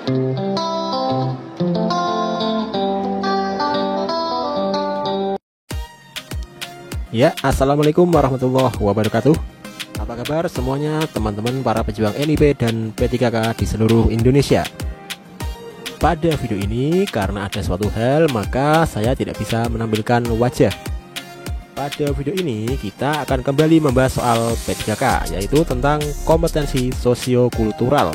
Ya, assalamualaikum warahmatullahi wabarakatuh. Apa kabar semuanya teman-teman para pejuang NIP dan P3K di seluruh Indonesia. Pada video ini karena ada suatu hal maka saya tidak bisa menampilkan wajah. Pada video ini kita akan kembali membahas soal P3K, yaitu tentang kompetensi sosiokultural.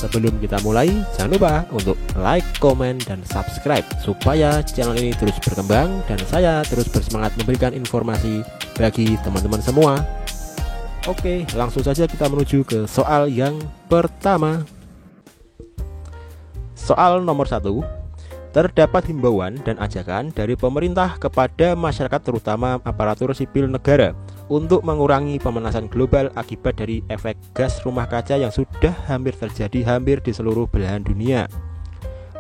Sebelum kita mulai, jangan lupa untuk like, komen, dan subscribe supaya channel ini terus berkembang dan saya terus bersemangat memberikan informasi bagi teman-teman semua. Oke, langsung saja kita menuju ke soal yang pertama. Soal nomor 1. Terdapat himbauan dan ajakan dari pemerintah kepada masyarakat terutama aparatur sipil negara untuk mengurangi pemanasan global akibat dari efek gas rumah kaca yang sudah hampir terjadi hampir di seluruh belahan dunia.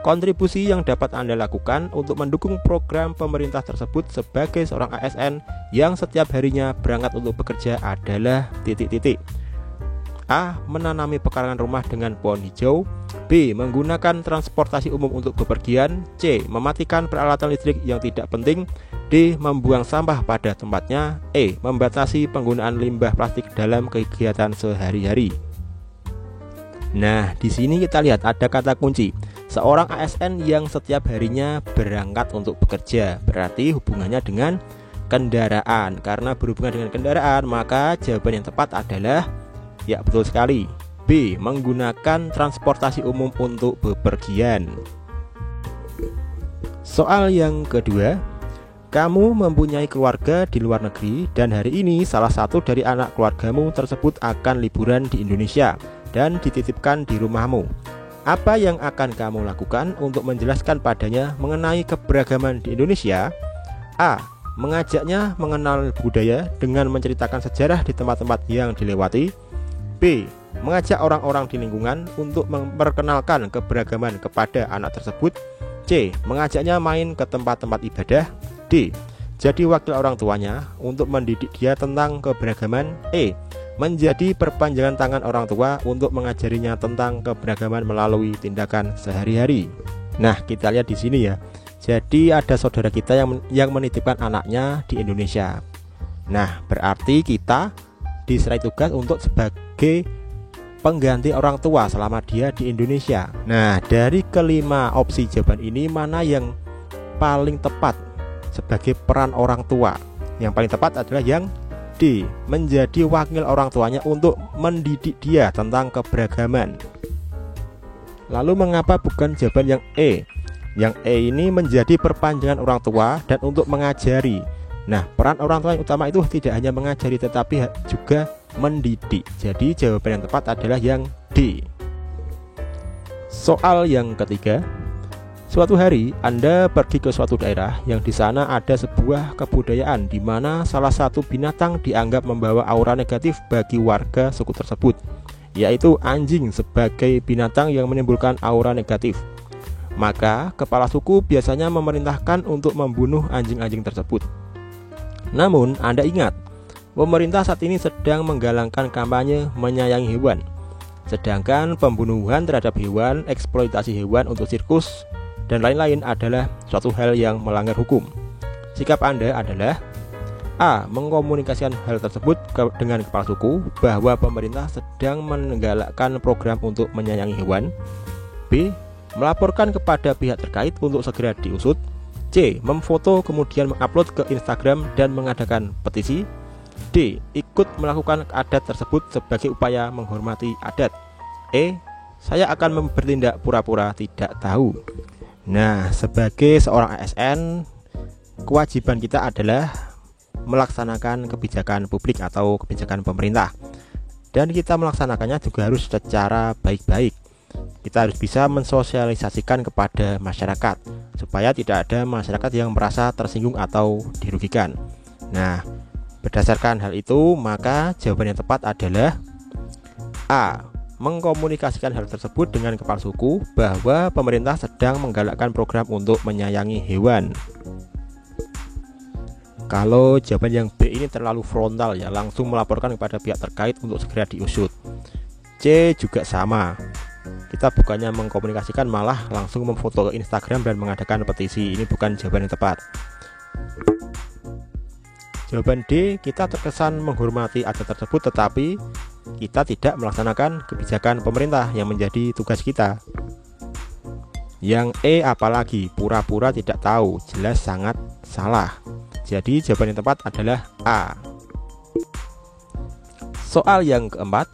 Kontribusi yang dapat Anda lakukan untuk mendukung program pemerintah tersebut sebagai seorang ASN yang setiap harinya berangkat untuk bekerja adalah titik-titik. A. Menanami pekarangan rumah dengan pohon hijau. B. Menggunakan transportasi umum untuk bepergian. C. Mematikan peralatan listrik yang tidak penting. D. Membuang sampah pada tempatnya. E. Membatasi penggunaan limbah plastik dalam kegiatan sehari-hari. Nah, di sini kita lihat ada kata kunci. Seorang ASN yang setiap harinya berangkat untuk bekerja, berarti hubungannya dengan kendaraan. Karena berhubungan dengan kendaraan, maka jawaban yang tepat adalah ya, betul sekali, B. Menggunakan transportasi umum untuk bepergian. Soal yang kedua. Kamu mempunyai keluarga di luar negeri dan hari ini salah satu dari anak keluargamu tersebut akan liburan di Indonesia dan dititipkan di rumahmu. Apa yang akan kamu lakukan untuk menjelaskan padanya mengenai keberagaman di Indonesia? A. Mengajaknya mengenal budaya dengan menceritakan sejarah di tempat-tempat yang dilewati. B. Mengajak orang-orang di lingkungan untuk memperkenalkan keberagaman kepada anak tersebut. C. Mengajaknya main ke tempat-tempat ibadah. D. Jadi wakil orang tuanya untuk mendidik dia tentang keberagaman. E. Menjadi perpanjangan tangan orang tua untuk mengajarinya tentang keberagaman melalui tindakan sehari-hari. Nah, kita lihat di sini ya. Jadi ada saudara kita yang menitipkan anaknya di Indonesia. Nah, berarti kita diserai tugas untuk sebagai pengganti orang tua selama dia di Indonesia. Nah, dari kelima opsi jawaban ini mana yang paling tepat sebagai peran orang tua? Yang paling tepat adalah yang D. Menjadi wakil orang tuanya untuk mendidik dia tentang keberagaman. Lalu mengapa bukan jawaban yang E? Yang E ini menjadi perpanjangan orang tua dan untuk mengajari. Nah, peran orang tua yang utama itu tidak hanya mengajari tetapi juga mendidik. Jadi jawaban yang tepat adalah yang D. Soal yang ketiga. Suatu hari Anda pergi ke suatu daerah yang di sana ada sebuah kebudayaan di mana salah satu binatang dianggap membawa aura negatif bagi warga suku tersebut, yaitu anjing sebagai binatang yang menimbulkan aura negatif. Maka kepala suku biasanya memerintahkan untuk membunuh anjing-anjing tersebut. Namun Anda ingat, pemerintah saat ini sedang menggalangkan kampanye menyayangi hewan. Sedangkan pembunuhan terhadap hewan, eksploitasi hewan untuk sirkus dan lain-lain adalah suatu hal yang melanggar hukum. Sikap Anda adalah A. Mengkomunikasikan hal tersebut dengan kepala suku bahwa pemerintah sedang menggalakkan program untuk menyayangi hewan. B. Melaporkan kepada pihak terkait untuk segera diusut. C. Memfoto kemudian mengupload ke Instagram dan mengadakan petisi. D. Ikut melakukan adat tersebut sebagai upaya menghormati adat. E. Saya akan bertindak pura-pura tidak tahu. Nah, sebagai seorang ASN, kewajiban kita adalah melaksanakan kebijakan publik atau kebijakan pemerintah. Dan kita melaksanakannya juga harus secara baik-baik. Kita harus bisa mensosialisasikan kepada masyarakat supaya tidak ada masyarakat yang merasa tersinggung atau dirugikan. Nah, berdasarkan hal itu, maka jawaban yang tepat adalah A. Mengkomunikasikan hal tersebut dengan kepala suku bahwa pemerintah sedang menggalakkan program untuk menyayangi hewan. Kalau jawaban yang B ini terlalu frontal ya, langsung melaporkan kepada pihak terkait untuk segera diusut. C juga sama. Kita bukannya mengkomunikasikan, malah langsung memfoto ke Instagram dan mengadakan petisi. Ini bukan jawaban yang tepat. Jawaban D, kita terkesan menghormati adat tersebut tetapi kita tidak melaksanakan kebijakan pemerintah yang menjadi tugas kita. Yang E, apalagi pura-pura tidak tahu, jelas sangat salah. Jadi jawaban yang tepat adalah A. Soal yang keempat,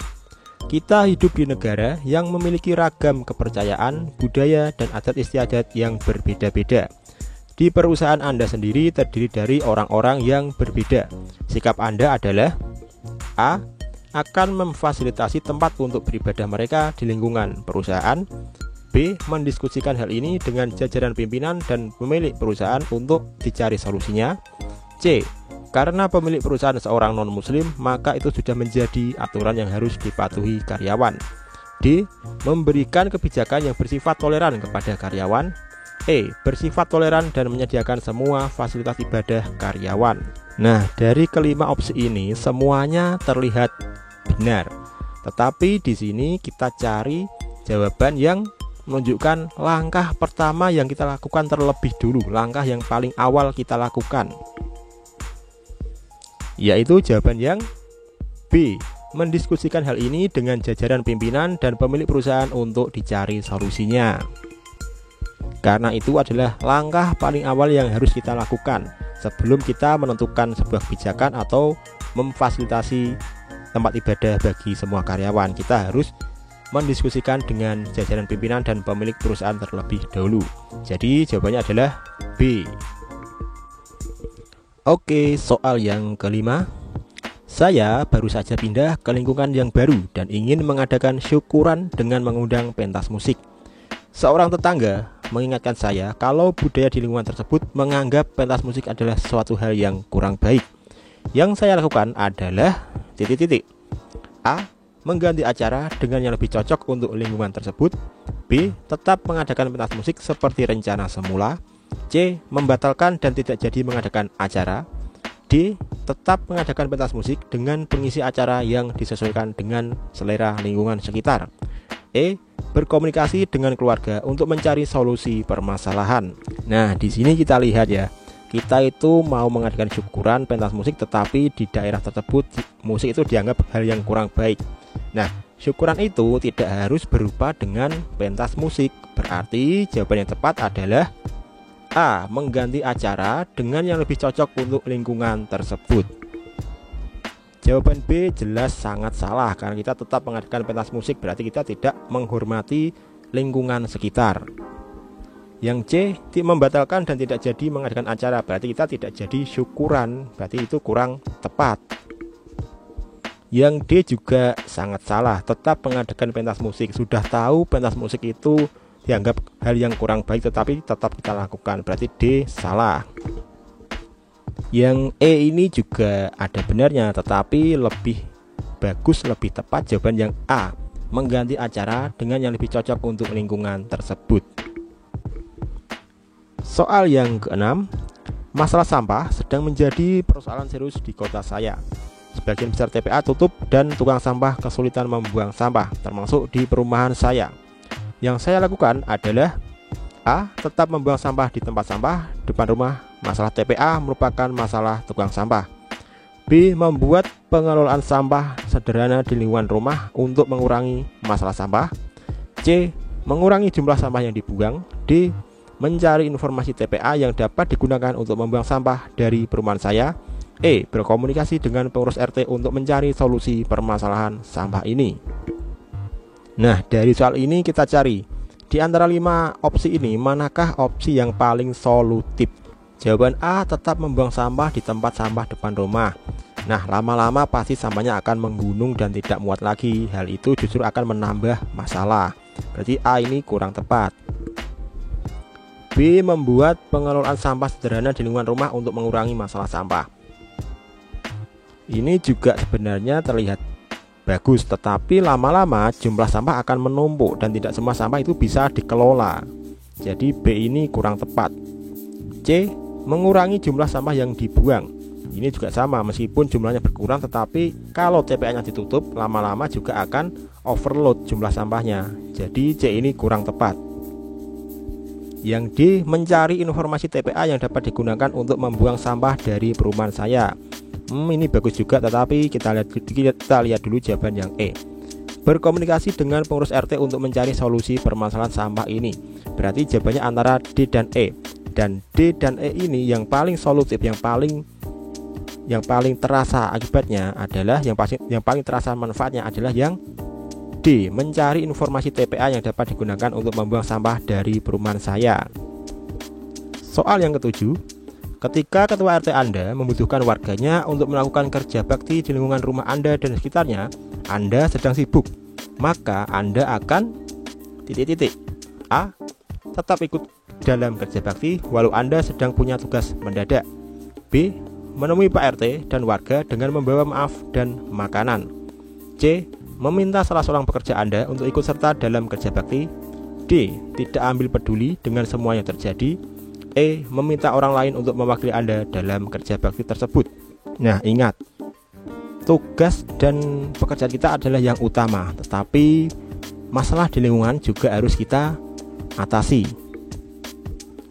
kita hidup di negara yang memiliki ragam kepercayaan, budaya, dan adat istiadat yang berbeda-beda. Di perusahaan Anda sendiri terdiri dari orang-orang yang berbeda. Sikap Anda adalah A, akan memfasilitasi tempat untuk beribadah mereka di lingkungan perusahaan. B, mendiskusikan hal ini dengan jajaran pimpinan dan pemilik perusahaan untuk dicari solusinya. C, karena pemilik perusahaan seorang non-muslim, maka itu sudah menjadi aturan yang harus dipatuhi karyawan. D, memberikan kebijakan yang bersifat toleran kepada karyawan. E, bersifat toleran dan menyediakan semua fasilitas ibadah karyawan. Nah, dari kelima opsi ini semuanya terlihat benar. Tetapi di sini kita cari jawaban yang menunjukkan langkah pertama yang kita lakukan terlebih dulu, langkah yang paling awal kita lakukan, yaitu jawaban yang B, mendiskusikan hal ini dengan jajaran pimpinan dan pemilik perusahaan untuk dicari solusinya. Karena itu adalah langkah paling awal yang harus kita lakukan sebelum kita menentukan sebuah kebijakan atau memfasilitasi tempat ibadah bagi semua karyawan. Kita harus mendiskusikan dengan jajaran pimpinan dan pemilik perusahaan terlebih dahulu. Jadi jawabannya adalah B. Oke, soal yang kelima. Saya baru saja pindah ke lingkungan yang baru dan ingin mengadakan syukuran dengan mengundang pentas musik. Seorang tetangga mengingatkan saya kalau budaya di lingkungan tersebut menganggap pentas musik adalah suatu hal yang kurang baik. Yang saya lakukan adalah A, mengganti acara dengan yang lebih cocok untuk lingkungan tersebut. B, tetap mengadakan pentas musik seperti rencana semula. C, membatalkan dan tidak jadi mengadakan acara. D, tetap mengadakan pentas musik dengan pengisi acara yang disesuaikan dengan selera lingkungan sekitar. E, berkomunikasi dengan keluarga untuk mencari solusi permasalahan. Nah, di sini kita lihat ya, kita itu mau mengadakan syukuran pentas musik, tetapi di daerah tersebut musik itu dianggap hal yang kurang baik. Nah, syukuran itu tidak harus berupa dengan pentas musik. Berarti jawaban yang tepat adalah A, mengganti acara dengan yang lebih cocok untuk lingkungan tersebut. Jawaban B jelas sangat salah karena kita tetap mengadakan pentas musik, berarti kita tidak menghormati lingkungan sekitar. Yang C, membatalkan dan tidak jadi mengadakan acara, berarti kita tidak jadi syukuran, berarti itu kurang tepat. Yang D juga sangat salah, tetap mengadakan pentas musik. Sudah tahu pentas musik itu dianggap hal yang kurang baik tetapi tetap kita lakukan, berarti D salah. Yang E ini juga ada benarnya, tetapi lebih bagus, lebih tepat jawaban yang A, mengganti acara dengan yang lebih cocok untuk lingkungan tersebut. Soal yang keenam, masalah sampah sedang menjadi persoalan serius di kota saya. Sebagian besar TPA tutup dan tukang sampah kesulitan membuang sampah, termasuk di perumahan saya. Yang saya lakukan adalah A, tetap membuang sampah di tempat sampah depan rumah. Masalah TPA merupakan masalah tukang sampah. B, membuat pengelolaan sampah sederhana di lingkungan rumah untuk mengurangi masalah sampah. C, mengurangi jumlah sampah yang dibuang. D, mencari informasi TPA yang dapat digunakan untuk membuang sampah dari perumahan saya. E, berkomunikasi dengan pengurus RT untuk mencari solusi permasalahan sampah ini. Nah, dari soal ini kita cari, di antara 5 opsi ini manakah opsi yang paling solutif? Jawaban A, tetap membuang sampah di tempat sampah depan rumah. Nah, lama-lama pasti sampahnya akan menggunung dan tidak muat lagi. Hal itu justru akan menambah masalah. Berarti A ini kurang tepat. B, membuat pengelolaan sampah sederhana di lingkungan rumah untuk mengurangi masalah sampah. Ini juga sebenarnya terlihat bagus, tetapi lama-lama jumlah sampah akan menumpuk dan tidak semua sampah itu bisa dikelola. Jadi B ini kurang tepat. C, mengurangi jumlah sampah yang dibuang. Ini juga sama, meskipun jumlahnya berkurang, tetapi kalau TPA-nya ditutup, lama-lama juga akan overload jumlah sampahnya. Jadi C ini kurang tepat. Yang D, mencari informasi TPA yang dapat digunakan untuk membuang sampah dari perumahan saya. Ini bagus juga, tetapi kita lihat dulu jawaban yang E. Berkomunikasi dengan pengurus RT untuk mencari solusi permasalahan sampah ini. Berarti jawabannya antara D dan E. Dan D dan E ini yang paling solutif, yang paling terasa akibatnya adalah yang paling terasa manfaatnya adalah yang D, mencari informasi TPA yang dapat digunakan untuk membuang sampah dari perumahan saya. Soal yang ketujuh, ketika ketua RT Anda membutuhkan warganya untuk melakukan kerja bakti di lingkungan rumah Anda dan sekitarnya, Anda sedang sibuk, maka Anda akan A, tetap ikut dalam kerja bakti walau Anda sedang punya tugas mendadak. B, menemui Pak RT dan warga dengan membawa maaf dan makanan. C, meminta salah seorang pekerja Anda untuk ikut serta dalam kerja bakti. D, tidak ambil peduli dengan semua yang terjadi. E, meminta orang lain untuk mewakili Anda dalam kerja bakti tersebut. Nah, ingat, tugas dan pekerjaan kita adalah yang utama, tetapi masalah di lingkungan juga harus kita atasi.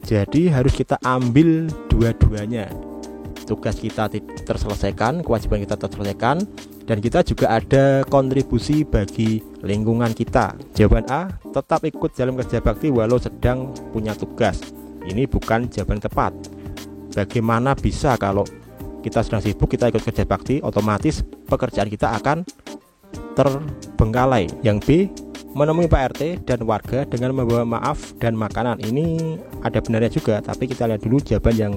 Jadi harus kita ambil dua-duanya. Tugas kita terselesaikan, kewajiban kita terselesaikan, dan kita juga ada kontribusi bagi lingkungan kita. Jawaban A, tetap ikut dalam kerja bakti walau sedang punya tugas. Ini bukan jawaban tepat. Bagaimana bisa kalau kita sedang sibuk kita ikut kerja bakti, otomatis pekerjaan kita akan terbengkalai. Yang B, menemui Pak RT dan warga dengan membawa maaf dan makanan. Ini ada benarnya juga, tapi kita lihat dulu jawaban yang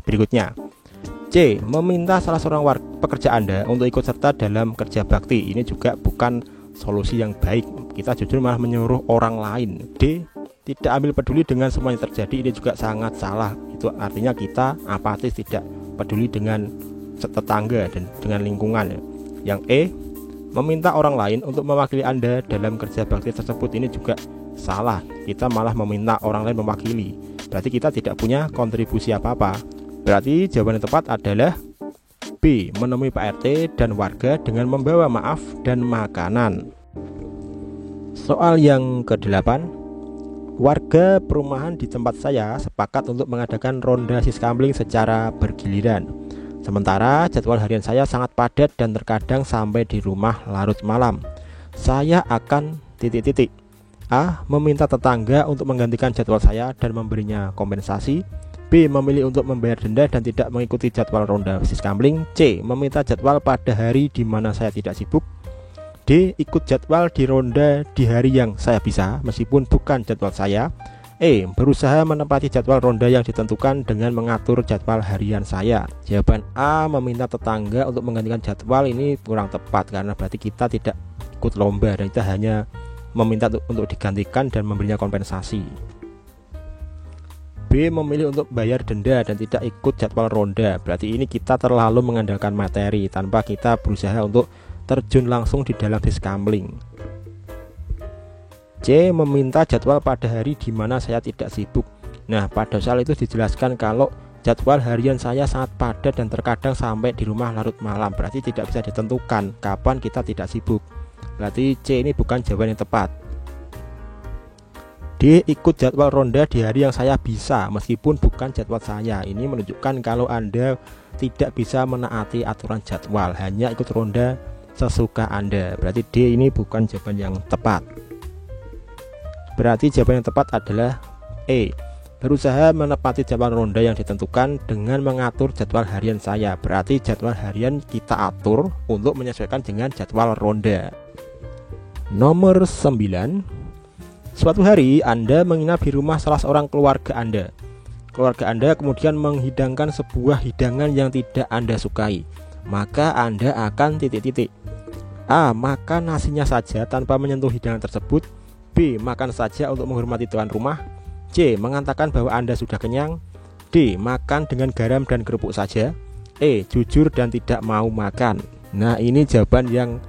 berikutnya. C, meminta salah seorang pekerja Anda untuk ikut serta dalam kerja bakti. Ini juga bukan solusi yang baik. Kita justru malah menyuruh orang lain. D, tidak ambil peduli dengan semua yang terjadi. Ini juga sangat salah. Itu artinya kita apatis, tidak peduli dengan tetangga dan dengan lingkungan. Yang E, meminta orang lain untuk mewakili Anda dalam kerja bakti tersebut. Ini juga salah. Kita malah meminta orang lain mewakili. Berarti kita tidak punya kontribusi apa-apa. Berarti jawaban yang tepat adalah B, menemui Pak RT dan warga dengan membawa maaf dan makanan. Soal yang ke-8, warga perumahan di tempat saya sepakat untuk mengadakan ronda siskambling secara bergiliran. Sementara jadwal harian saya sangat padat dan terkadang sampai di rumah larut malam. Saya akan A, meminta tetangga untuk menggantikan jadwal saya dan memberinya kompensasi. B, memilih untuk membayar denda dan tidak mengikuti jadwal ronda siskambling. C, meminta jadwal pada hari di mana saya tidak sibuk. D, ikut jadwal di ronda di hari yang saya bisa meskipun bukan jadwal saya. E, berusaha menepati jadwal ronda yang ditentukan dengan mengatur jadwal harian saya. Jawaban A, meminta tetangga untuk menggantikan jadwal, ini kurang tepat karena berarti kita tidak ikut lomba dan kita hanya meminta untuk digantikan dan memberinya kompensasi. B, memilih untuk bayar denda dan tidak ikut jadwal ronda. Berarti ini kita terlalu mengandalkan materi tanpa kita berusaha untuk terjun langsung di dalam siskambling. C, meminta jadwal pada hari di mana saya tidak sibuk. Nah, pada soal itu dijelaskan kalau jadwal harian saya sangat padat dan terkadang sampai di rumah larut malam. Berarti tidak bisa ditentukan kapan kita tidak sibuk. Berarti C ini bukan jawaban yang tepat. D, ikut jadwal ronda di hari yang saya bisa meskipun bukan jadwal saya. Ini menunjukkan kalau Anda tidak bisa menaati aturan jadwal, hanya ikut ronda sesuka Anda. Berarti D ini bukan jawaban yang tepat. Berarti jawaban yang tepat adalah E, berusaha menepati jadwal ronda yang ditentukan dengan mengatur jadwal harian saya. Berarti jadwal harian kita atur untuk menyesuaikan dengan jadwal ronda. Nomor 9, suatu hari Anda menginap di rumah salah seorang keluarga Anda. Keluarga Anda kemudian menghidangkan sebuah hidangan yang tidak Anda sukai. Maka Anda akan A, makan nasinya saja tanpa menyentuh hidangan tersebut. B, makan saja untuk menghormati tuan rumah. C, mengatakan bahwa Anda sudah kenyang. D, makan dengan garam dan kerupuk saja. E, jujur dan tidak mau makan. Nah, ini jawabannya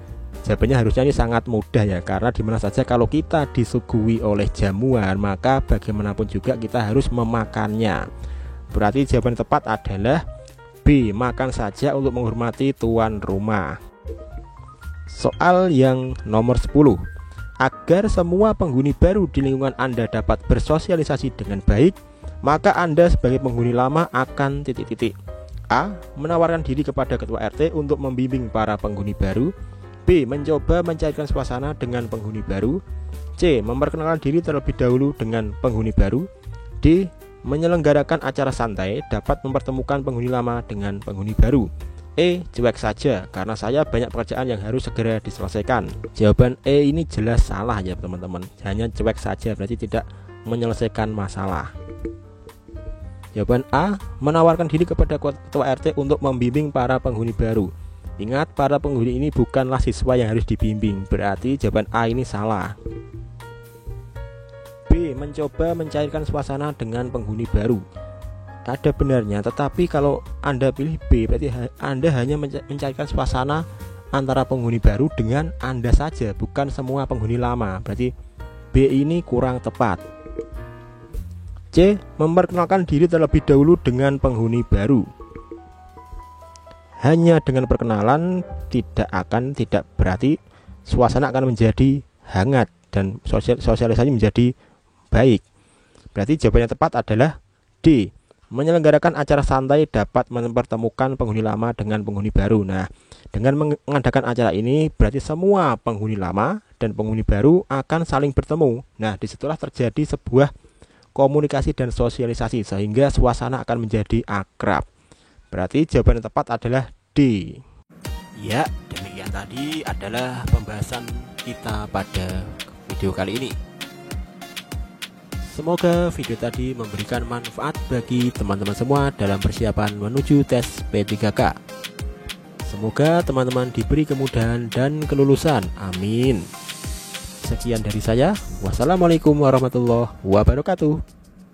harusnya ini sangat mudah ya, karena dimana saja kalau kita disuguhi oleh jamuan, maka bagaimanapun juga kita harus memakannya. Berarti jawaban tepat adalah B. Makan saja untuk menghormati tuan rumah. Soal yang nomor 10. Agar semua penghuni baru di lingkungan Anda dapat bersosialisasi dengan baik, maka Anda sebagai penghuni lama akan titik-titik. A. Menawarkan diri kepada ketua RT untuk membimbing para penghuni baru. B. Mencoba mencairkan suasana dengan penghuni baru. C. Memperkenalkan diri terlebih dahulu dengan penghuni baru. D. Menyelenggarakan acara santai dapat mempertemukan penghuni lama dengan penghuni baru. E. Cuek saja karena saya banyak pekerjaan yang harus segera diselesaikan. Jawaban E ini jelas salah ya teman-teman. Hanya cuek saja berarti tidak menyelesaikan masalah. Jawaban A. Menawarkan diri kepada ketua RT untuk membimbing para penghuni baru. Ingat, para penghuni ini bukanlah siswa yang harus dibimbing. Berarti jawaban A ini salah. B. Mencoba mencairkan suasana dengan penghuni baru. Ada benarnya, tetapi kalau Anda pilih B, berarti Anda hanya mencairkan suasana antara penghuni baru dengan Anda saja, bukan semua penghuni lama. Berarti B ini kurang tepat. C. Memperkenalkan diri terlebih dahulu dengan penghuni baru. Hanya dengan perkenalan tidak berarti suasana akan menjadi hangat dan sosialisasi menjadi baik. Berarti jawaban yang tepat adalah D. Menyelenggarakan acara santai dapat mempertemukan penghuni lama dengan penghuni baru. Nah, dengan mengadakan acara ini berarti semua penghuni lama dan penghuni baru akan saling bertemu. Nah, disitulah terjadi sebuah komunikasi dan sosialisasi sehingga suasana akan menjadi akrab. Berarti jawaban yang tepat adalah D. Ya, demikian tadi adalah pembahasan kita pada video kali ini. Semoga video tadi memberikan manfaat bagi teman-teman semua dalam persiapan menuju tes P3K. Semoga teman-teman diberi kemudahan dan kelulusan. Amin. Sekian dari saya. Wassalamualaikum warahmatullahi wabarakatuh.